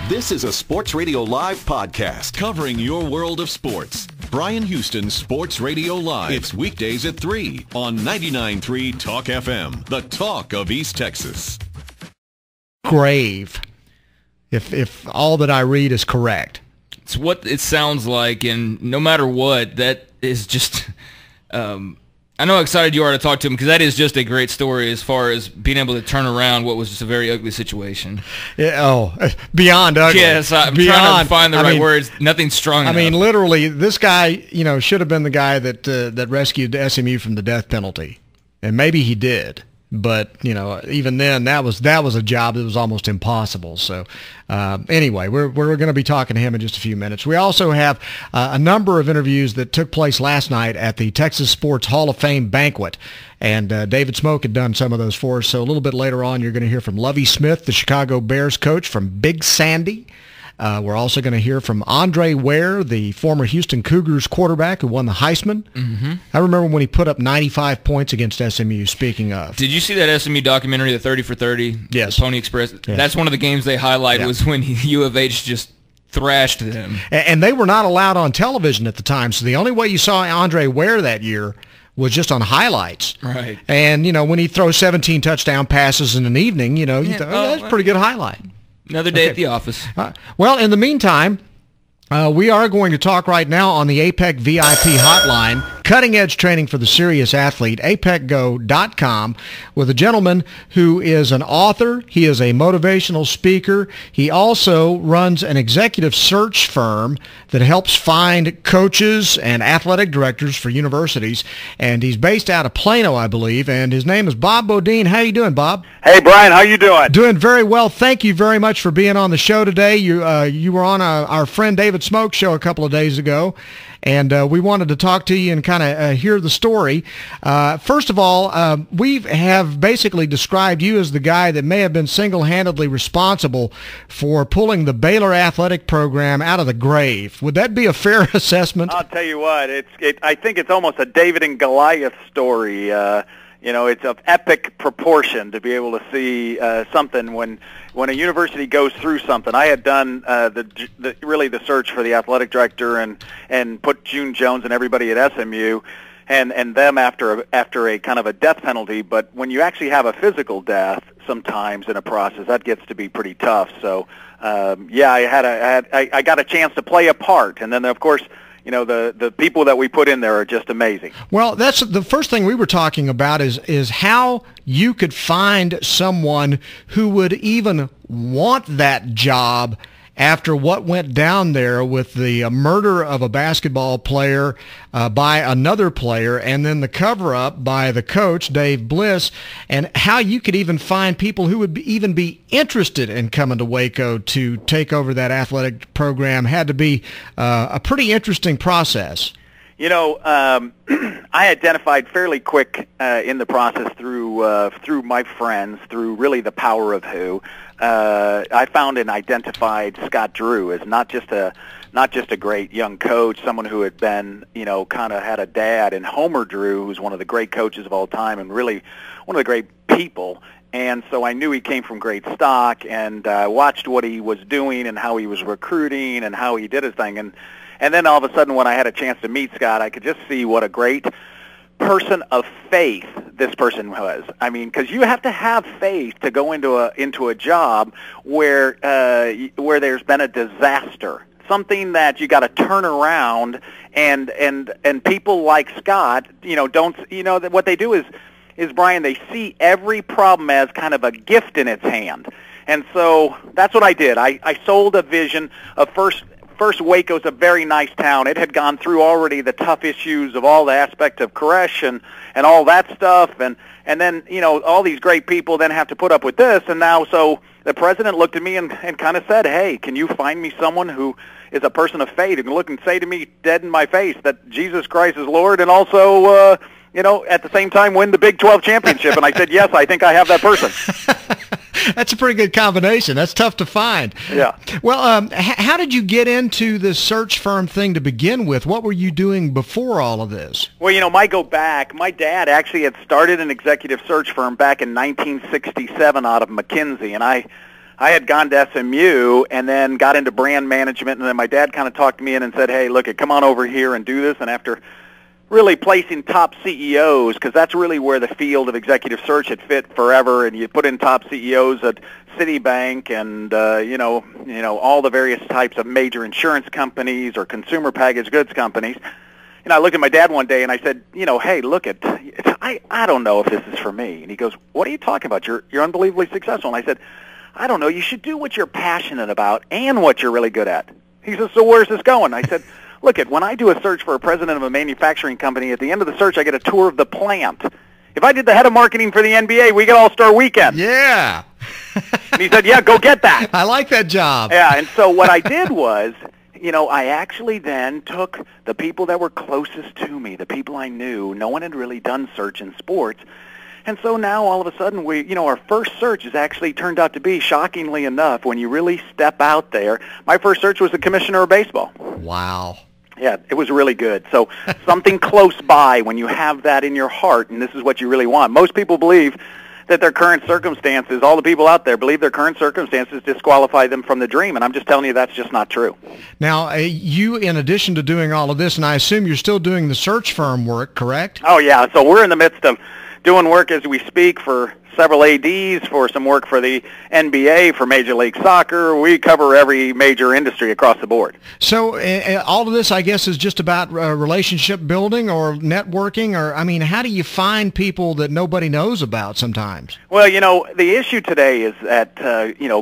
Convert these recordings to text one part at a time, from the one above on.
This is a Sports Radio Live podcast covering your world of sports. Bryan Houston's Sports Radio Live. It's weekdays at 3 on 99.3 Talk FM, the talk of East Texas. Grave, if all that I read is correct. It's what it sounds like, and no matter what, that is just... I know how excited you are to talk to him, because that is just a great story as far as being able to turn around what was just a very ugly situation. Yeah, beyond ugly. Yes, I'm trying to find the right words. Nothing strong enough. I mean, literally, this guy, should have been the guy that rescued SMU from the death penalty, and maybe he did. But even then, that was a job that was almost impossible. So, anyway, we're going to be talking to him in just a few minutes. We also have a number of interviews that took place last night at the Texas Sports Hall of Fame banquet, and David Smoke had done some of those for us. So a little bit later on, you're going to hear from Lovie Smith, the Chicago Bears coach from Big Sandy. We're also going to hear from Andre Ware, the former Houston Cougars quarterback who won the Heisman. Mm-hmm. I remember when he put up 95 points against SMU, speaking of. Did you see that SMU documentary, the 30 for 30? Yes. The Pony Express? Yes. That's one of the games they highlight was when U of H just thrashed them. And they were not allowed on television at the time, so the only way you saw Andre Ware that year was just on highlights. Right. And, when he throws 17 touchdown passes in an evening, you thought, that's a pretty good highlight. Another day at the office. Well, in the meantime, we are going to talk right now on the APEC VIP hotline, cutting-edge training for the serious athlete, apecgo.com, with a gentleman who is an author. He is a motivational speaker. He also runs an executive search firm that helps find coaches and athletic directors for universities, and he's based out of Plano, I believe, and his name is Bob Beaudine. How you doing, Bob? Hey, Bryan, how you doing? Doing very well. Thank you very much for being on the show today. You were on our friend David Smoke show a couple of days ago, and we wanted to talk to you and kind of hear the story. First of all, we have basically described you as the guy that may have been single-handedly responsible for pulling the Baylor athletic program out of the grave. Would that be a fair assessment? I'll tell you what, I think it's almost a David and Goliath story. It's of epic proportion to be able to see something when a university goes through something. I had done the search for the athletic director and put June Jones and everybody at SMU and them after a kind of a death penalty. But when you actually have a physical death, sometimes in a process, that gets to be pretty tough. So I got a chance to play a part, and then of course, the people that we put in there are just amazing. Well, that's the first thing we were talking about is how you could find someone who would even want that job after what went down there with the murder of a basketball player by another player, and then the cover-up by the coach, Dave Bliss, and how you could even find people who would even be interested in coming to Waco to take over that athletic program. Had to be a pretty interesting process. I identified fairly quick in the process through my friends, through really the power of who. I found and identified Scott Drew as not just a great young coach, someone who had been, kind of had a dad, and Homer Drew, who's one of the great coaches of all time and really one of the great people. And so I knew he came from great stock, and watched what he was doing and how he was recruiting and how he did his thing. And then all of a sudden, when I had a chance to meet Scott, I could just see what a great person of faith this person was. I mean, because you have to have faith to go into a job where there's been a disaster, something that you got to turn around, and people like Scott, that what they do is Bryan, they see every problem as kind of a gift in its hand, and so that's what I did. I sold a vision of first, Waco's a very nice town. It had gone through already the tough issues of all the aspect of Koresh and all that stuff, and then, all these great people then have to put up with this, and now, so the president looked at me and kind of said, hey, can you find me someone who is a person of faith who can look and say to me dead in my face that Jesus Christ is Lord, and also, at the same time win the Big 12 championship? And I said, yes, I think I have that person. That's a pretty good combination. That's tough to find. Yeah. Well, how did you get into this search firm thing to begin with? What were you doing before all of this? Well, go back. My dad actually had started an executive search firm back in 1967 out of McKinsey, and I had gone to SMU and then got into brand management, and then my dad kind of talked me in and said, hey, look, come on over here and do this. And after really placing top CEOs, because that's really where the field of executive search had fit forever, and you put in top CEOs at Citibank and all the various types of major insurance companies or consumer packaged goods companies. I looked at my dad one day and I said, hey, look, I don't know if this is for me. And he goes, what are you talking about? You're unbelievably successful. And I said, I don't know. You should do what you're passionate about and what you're really good at. He says, so where's this going? I said, look, when I do a search for a president of a manufacturing company, at the end of the search, I get a tour of the plant. If I did the head of marketing for the NBA, we get All-Star Weekend. Yeah. And he said, yeah, go get that. I like that job. Yeah, and so what I did was, I actually then took the people that were closest to me, the people I knew. No one had really done search in sports. And so now all of a sudden our first search has actually turned out to be, shockingly enough, when you really step out there, my first search was the commissioner of baseball. Wow. Yeah, it was really good. So something close by when you have that in your heart, and this is what you really want. Most people believe that their current circumstances, all the people out there believe their current circumstances disqualify them from the dream, and I'm just telling you that's just not true. Now, you, in addition to doing all of this, and I assume you're still doing the search firm work, correct? Oh, yeah. So we're in the midst of doing work as we speak for several ADs, for some work for the NBA, for Major League Soccer. We cover every major industry across the board. So all of this, I guess, is just about relationship building or networking, or, how do you find people that nobody knows about sometimes? Well, the issue today is that,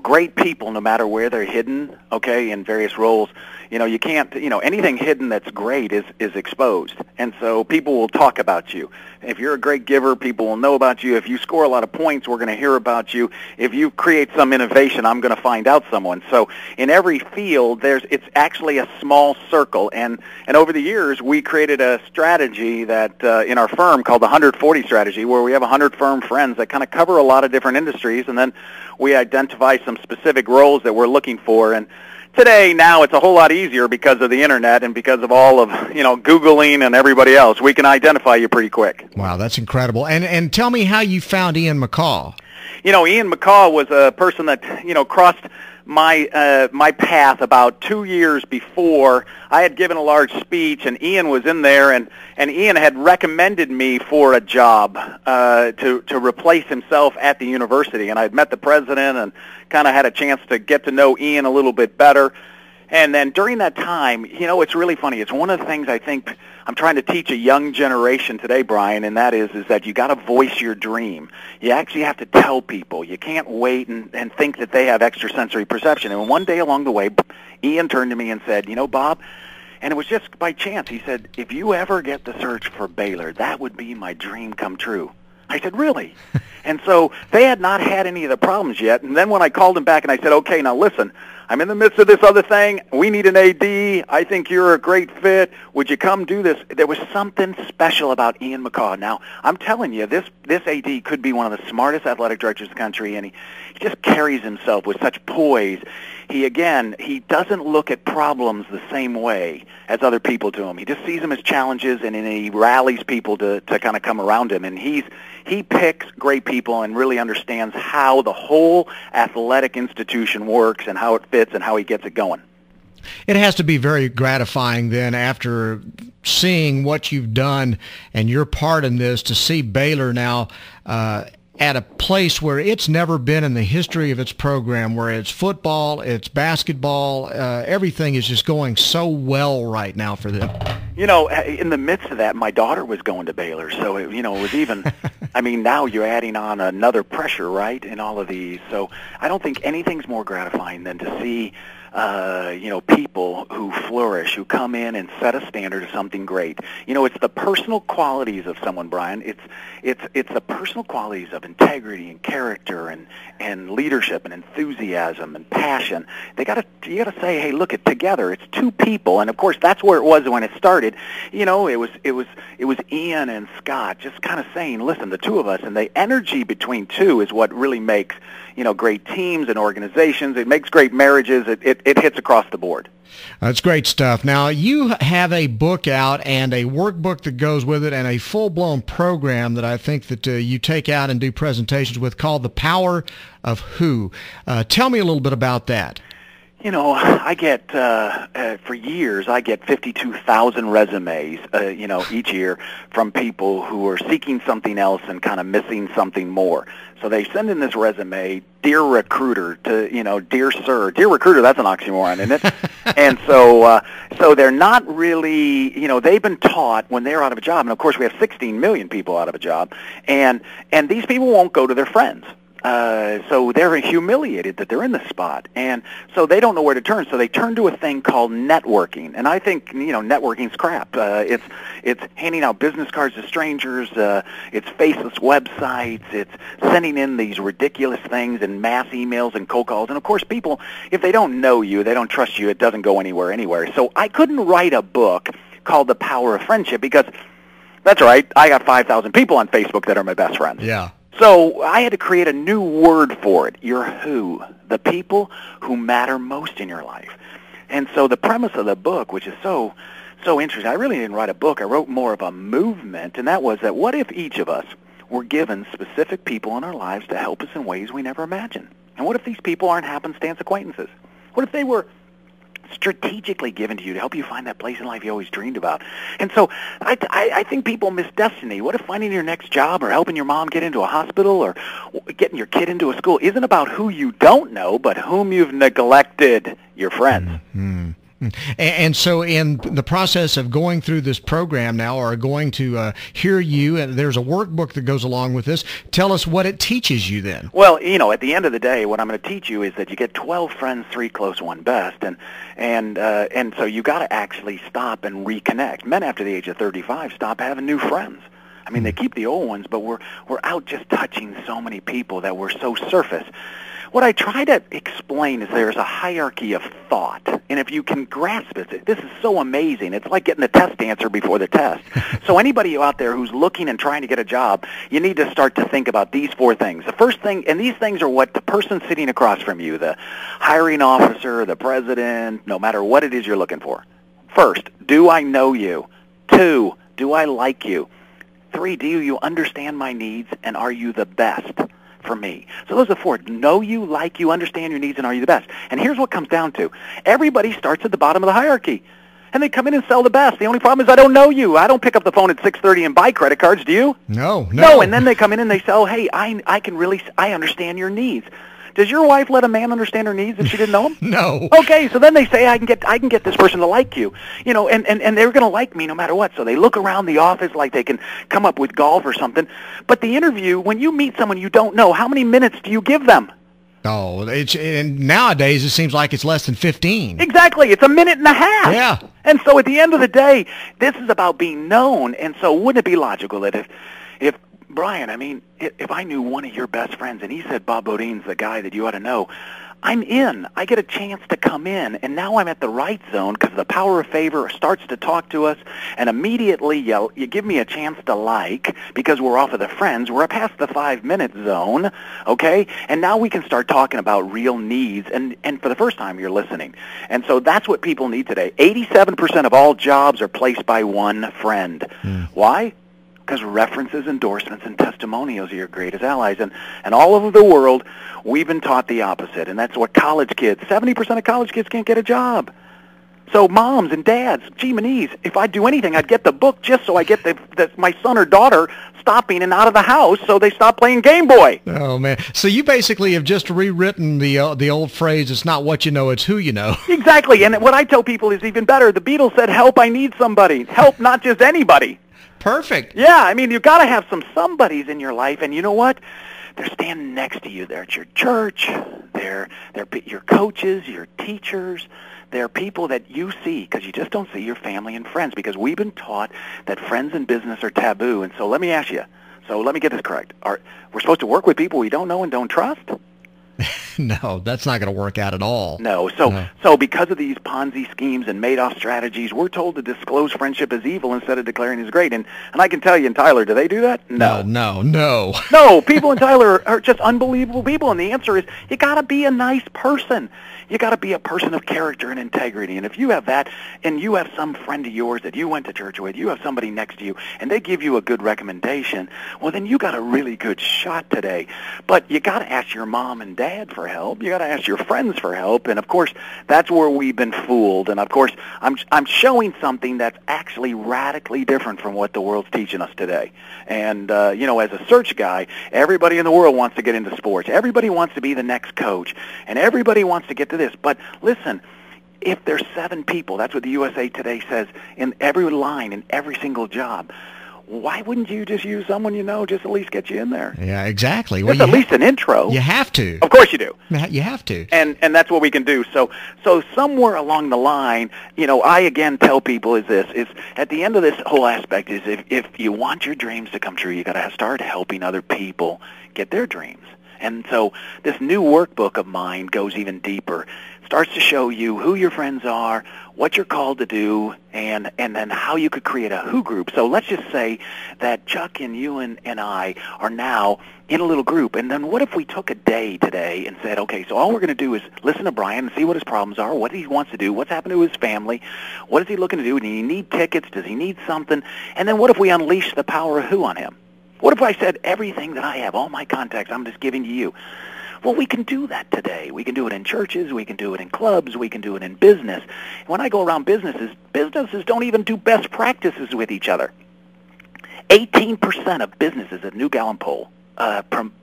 great people, no matter where they're hidden, in various roles, you can't, anything hidden that's great is exposed. And so people will talk about you. If you're a great giver, people will know about you. If you score a lot of points, we're going to hear about you. If you create some innovation, I'm going to find out someone. So in every field, it's actually a small circle. And over the years, we created a strategy that in our firm called the 140 strategy, where we have 100 firm friends that kind of cover a lot of different industries, and then we identify some specific roles that we're looking for. And today, now, it's a whole lot easier because of the Internet and because of all of, Googling and everybody else. We can identify you pretty quick. Wow, that's incredible. And tell me how you found Ian McCall. Ian McCall was a person that, crossed my path about 2 years before. I had given a large speech, and Ian was in there, and Ian had recommended me for a job to replace himself at the university. And I had met the president and kind of had a chance to get to know Ian a little bit better. And then during that time, it's really funny. It's one of the things I think I'm trying to teach a young generation today, Brian, and that is that you got to voice your dream. You actually have to tell people. You can't wait and think that they have extrasensory perception. And one day along the way, Ian turned to me and said, Bob, and it was just by chance, he said, if you ever get the search for Baylor, that would be my dream come true. I said, really? And so they had not had any of the problems yet. And then when I called him back and I said, okay, now listen, I'm in the midst of this other thing. We need an AD. I think you're a great fit. Would you come do this? There was something special about Ian McCall. Now, I'm telling you, this AD could be one of the smartest athletic directors in the country, and he just carries himself with such poise. He doesn't look at problems the same way as other people do him. He just sees them as challenges, and then he rallies people to kind of come around him. And he picks great people and really understands how the whole athletic institution works and how it fits and how he gets it going. It has to be very gratifying then, after seeing what you've done and your part in this, to see Baylor now at a place where it's never been in the history of its program, where it's football, it's basketball, everything is just going so well right now for them. In the midst of that, my daughter was going to Baylor, so it was even, now you're adding on another pressure, right, in all of these. So I don't think anything's more gratifying than to see people who flourish, who come in and set a standard of something great. It's the personal qualities of someone, Brian. It's the personal qualities of integrity and character and leadership and enthusiasm and passion. You gotta say, hey, look, together. It's two people, and of course that's where it was when it started. It was Ian and Scott just kind of saying, listen, the two of us, and the energy between two is what really makes great teams and organizations. It makes great marriages. It hits across the board. That's great stuff. Now, you have a book out and a workbook that goes with it and a full-blown program that I think that you take out and do presentations with called The Power of Who. Tell me a little bit about that. I get, for years, I get 52,000 resumes, each year from people who are seeking something else and kind of missing something more. So they send in this resume, dear recruiter, to, dear sir. Dear recruiter, that's an oxymoron, isn't it? And so they're not really, they've been taught when they're out of a job, and of course we have 16 million people out of a job, and these people won't go to their friends. So they're humiliated that they're in this spot, and so they don't know where to turn. So they turn to a thing called networking, and I think networking's crap. It's handing out business cards to strangers. It's faceless websites. It's sending in these ridiculous things and mass emails and cold calls. And of course, people, if they don't know you, they don't trust you, it doesn't go anywhere. So I couldn't write a book called The Power of Friendship because that's right. I got 5,000 people on Facebook that are my best friends. Yeah. So I had to create a new word for it, your who, the people who matter most in your life. And so the premise of the book, which is so interesting, I really didn't write a book, I wrote more of a movement, and that was that what if each of us were given specific people in our lives to help us in ways we never imagined? And what if these people aren't happenstance acquaintances? What if they were strategically given to you to help you find that place in life you always dreamed about? And so I think people miss destiny. What if finding your next job or helping your mom get into a hospital or getting your kid into a school isn't about who you don't know, but whom you've neglected, your friends? Mm-hmm. And so in the process of going through this program now, or going to hear you, and there's a workbook that goes along with this. Tell us what it teaches you then. Well, at the end of the day, what I'm going to teach you is that you get 12 friends, 3 close, 1 best, and so you got to actually stop and reconnect. Men after the age of 35 stop having new friends. I mean, they keep the old ones, but we're out just touching so many people that we're so surface. What I try to explain is there's a hierarchy of thought, and if you can grasp it, this is so amazing. It's like getting the test answer before the test. So anybody out there who's looking and trying to get a job, you need to start to think about these 4 things. The first thing, and these things are what the person sitting across from you, the hiring officer, the president, no matter what it is you're looking for. First, do I know you? 2, do I like you? 3, do you understand my needs, and are you the best for me? So those are 4. Know you, like you, understand your needs, and are you the best? And here's what comes down to. Everybody starts at the bottom of the hierarchy, and they come in and sell the best. The only problem is I don't know you. I don't pick up the phone at 6:30 and buy credit cards, do you? No. No, and then they come in and they sell, hey, I understand your needs. Does your wife let a man understand her needs if she didn't know him? No. Okay, so then they say, I can get this person to like you, and they're going to like me no matter what. So they look around the office like they can come up with golf or something. But the interview, when you meet someone you don't know, how many minutes do you give them? Oh, and nowadays it seems like it's less than 15. Exactly, it's a minute and a half. Yeah. And so at the end of the day, this is about being known. And so wouldn't it be logical that if Bryan, if I knew one of your best friends and he said Bob Beaudine's the guy that you ought to know, I'm in. I get a chance to come in, and now I'm at the right zone because the power of favor starts to talk to us, and immediately you give me a chance to like because we're off of the friends. We're past the 5-minute zone, okay? And now we can start talking about real needs, and for the first time you're listening. And so that's what people need today. 87% of all jobs are placed by one friend. Why? Because references, endorsements, and testimonials are your greatest allies. And all over the world, we've been taught the opposite. And that's what college kids, 70% of college kids can't get a job. So moms and dads, gee, if I'd do anything, I'd get the book just so I get my son or daughter stopping and out of the house so they stop playing Game Boy. Oh, man. So you basically have just rewritten the old phrase, it's not what you know, it's who you know. Exactly. And what I tell people is even better. The Beatles said, help, I need somebody. Help, not just anybody. Perfect. Yeah, you've got to have somebodies in your life, and you know what? They're standing next to you. They're at your church. They're your coaches, your teachers. They're people that you see because you just don't see your family and friends because we've been taught that friends and business are taboo. And so let me ask you. So let me get this correct. We're supposed to work with people we don't know and don't trust? No, that's not going to work out at all. No. So because of these Ponzi schemes and Madoff strategies, we're told to disclose friendship as evil instead of declaring it as great. And I can tell you, in Tyler, do they do that? No. No. No, people in Tyler are just unbelievable people. And the answer is, you got to be a nice person. You got to be a person of character and integrity. And if you have that, and you have some friend of yours that you went to church with, you have somebody next to you, and they give you a good recommendation, well, then you got a really good shot today. But you got to ask your mom and dad for help. You got to ask your friends for help. And, of course, that's where we've been fooled. And, of course, I'm showing something that's actually radically different from what the world's teaching us today. And, as a search guy, everybody in the world wants to get into sports. Everybody wants to be the next coach. And everybody wants to get to this. But listen, if there's 7 people, that's what the USA Today says, in every line, in every single job, why wouldn't you just use someone you know, just at least get you in there? Yeah, exactly. Just at least an intro. You have to. Of course you do. You have to. And that's what we can do. So somewhere along the line, I again tell people is at the end of this whole aspect is if you want your dreams to come true, you got to start helping other people get their dreams. And so this new workbook of mine goes even deeper. Starts to show you who your friends are, what you're called to do, and then how you could create a who group. So let's just say that Chuck and you and I are now in a little group. And then what if we took a day today and said, okay, so all we're going to do is listen to Bryan and see what his problems are, what he wants to do, what's happened to his family, what is he looking to do, does he need tickets, does he need something? And then what if we unleash the power of who on him? What if I said everything that I have, all my contacts, I'm just giving to you? Well, we can do that today. We can do it in churches. We can do it in clubs. We can do it in business. When I go around businesses don't even do best practices with each other. 18% of businesses at New Gallup poll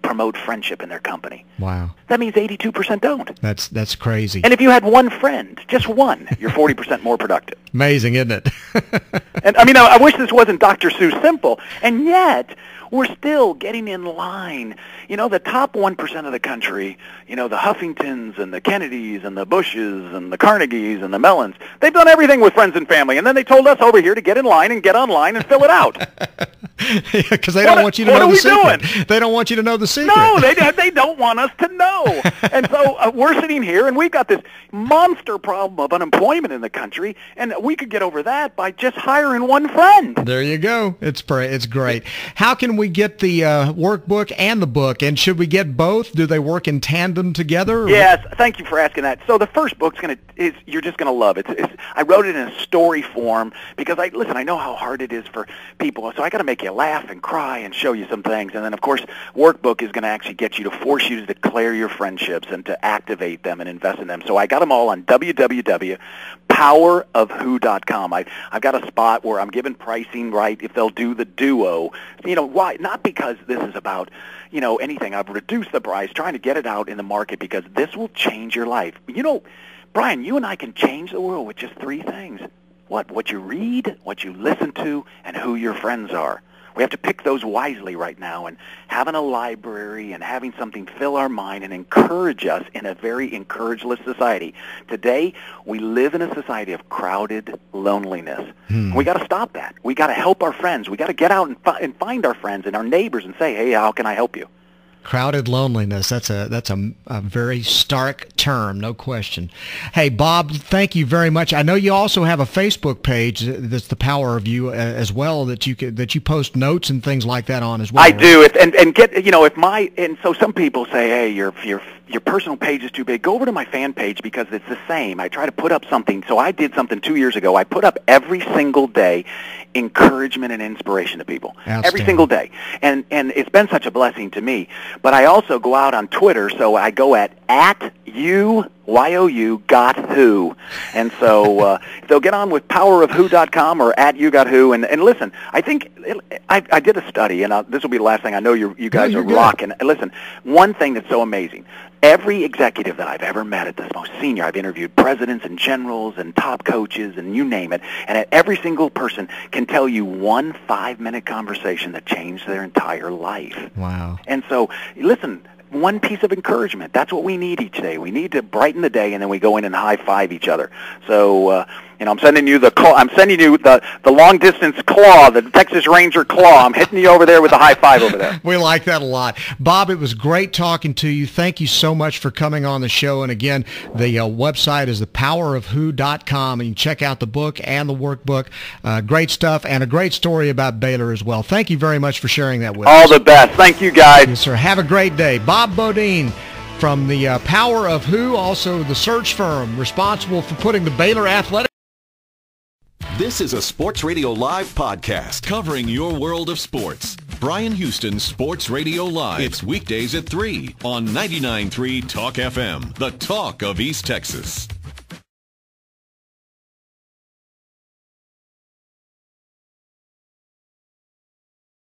promote friendship in their company. Wow. That means 82% don't. That's crazy. And if you had one friend, just one, you're 40% more productive. Amazing, isn't it? And I wish this wasn't Dr. Seuss simple, and yet we're still getting in line. The top 1% of the country, the Huffingtons and the Kennedys and the Bushes and the Carnegies and the Mellons, they've done everything with friends and family, and then they told us over here to get in line and get online and fill it out. Because they don't want you to know the secret. Doing? They don't want you to know the secret. No, they don't want us to know. And so we're sitting here, and we've got this monster problem of unemployment in the country, and we could get over that by just hiring one friend. There you go. It's great. How can we get the workbook and the book, and should we get both? Do they work in tandem together? Yes, thank you for asking that. So the first book's you're just going to love it. I wrote it in a story form because I know how hard it is for people, so I got to make you laugh and cry and show you some things. And then, of course, workbook is going to actually get you to force you to declare your friendships and to activate them and invest in them. So I got them all on www.powerofwho.com. I've got a spot where I'm giving pricing right if they'll do the duo. Why? Not because this is about anything. I've reduced the price, trying to get it out in the market because this will change your life. Bryan, you and I can change the world with just 3 things. What you read, what you listen to, and who your friends are. We have to pick those wisely right now, and having a library and having something fill our mind and encourage us in a very encourageless society. Today, we live in a society of crowded loneliness. We got to stop that. We got to help our friends. We got to get out and find our friends and our neighbors and say, hey, how can I help you? Crowded loneliness. That's a very stark term, no question. Hey, Bob, thank you very much. I know you also have a Facebook page that's the Power of You as well that you post notes and things like that on as well. I do. So some people say, hey, your personal page is too big. Go over to my fan page because it's the same. I try to put up something. So I did something 2 years ago. I put up every single day encouragement and inspiration to people. Every single day. And it's been such a blessing to me. But I also go out on Twitter, so I go at YOU got who. And so they'll get on with powerofwho.com or at you got who. And listen, I think I did a study, and this will be the last thing. I know you guys are rocking. Listen, one thing that's so amazing, every executive that I've ever met at this most senior, I've interviewed presidents and generals and top coaches and you name it, and every single person can tell you one 5-minute conversation that changed their entire life. Wow. And so, listen, one piece of encouragement. That's what we need each day. We need to brighten the day, and then we go in and high-five each other. So I'm sending you the long distance claw, the Texas Ranger claw. I'm hitting you over there with the high five over there. We like that a lot. Bob, it was great talking to you. Thank you so much for coming on the show. And again, the website is thepowerofwho.com, and you can check out the book and the workbook. Great stuff, and a great story about Baylor as well. Thank you very much for sharing that with us. All the best. Thank you, guys. Yes, sir. Have a great day. Bob Beaudine from the Power of Who, also the search firm responsible for putting the Baylor Athletic. This is a Sports Radio Live podcast covering your world of sports. Bryan Houston's Sports Radio Live. It's weekdays at 3 on 99.3 Talk FM, the talk of East Texas.